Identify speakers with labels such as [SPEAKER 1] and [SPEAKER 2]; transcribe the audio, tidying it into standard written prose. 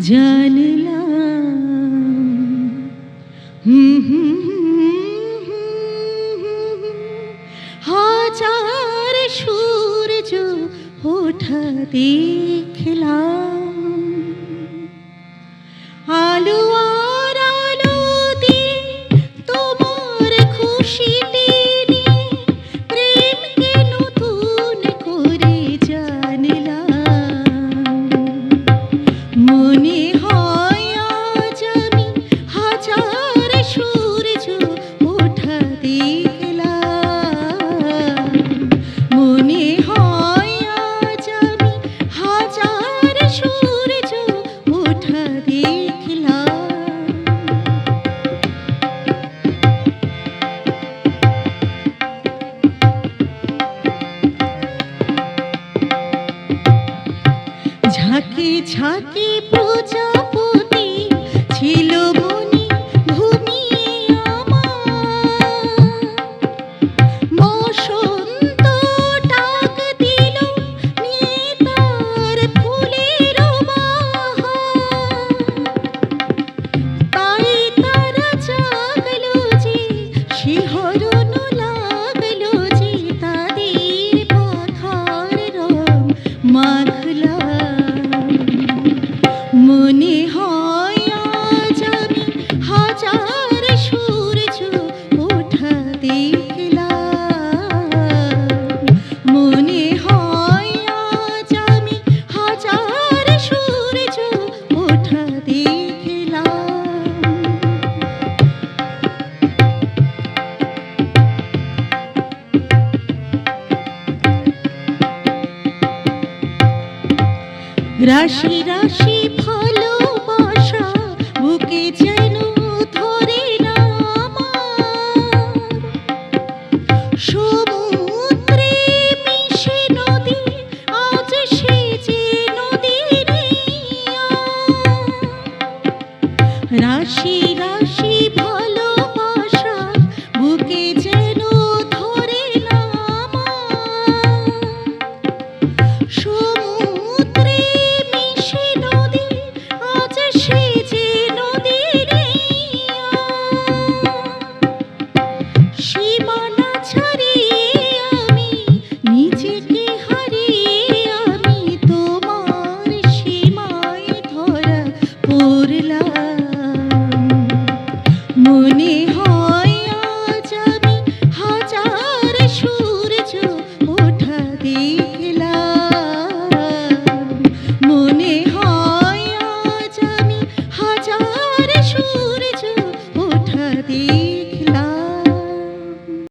[SPEAKER 1] জানলাম হাজার সূর্য ওঠা দেখলাম আলো আর আলোতে তোমার খুশিতে নিয়ে প্রেমকে নতুন করে জানলাম মনে হয় আজ আমি হাজার সূর্য ওঠা দেখলাম মনে হয় আজ আমি হাজার সূর্য ওঠা দেখলাম ঝাঁকে ঝাঁকে প্রজাপতি ছিল বনে ঘুমিয়ে আমার বসন্ত ডাক দিল নিয়ে তার ফুলের বাহার তাই তারা জাগলো যে শিহরণ লাগলো যে তাদের পাখার রং মাখলা মনে হয় আজ আমি হাজার সূর্য ওঠা দেখলাম মনে হয় আজ আমি হাজার সূর্য ওঠা দেখলাম রাশি রাশি ভালোবাসা বুকে যেন ধরে না আমার সমুদ্রে মিশে নদী আজ সেজে নদীর রাশি রাশি ভালোবাসা বুকে যেন ধরে না আমার সমুদ্রে মিশে নদী আজ সেজে নদীর সীমানা ছাড়িয়ে আমি নিজেকে হারিয়ে আমি তোমার সীমায় ধরা পড়লাম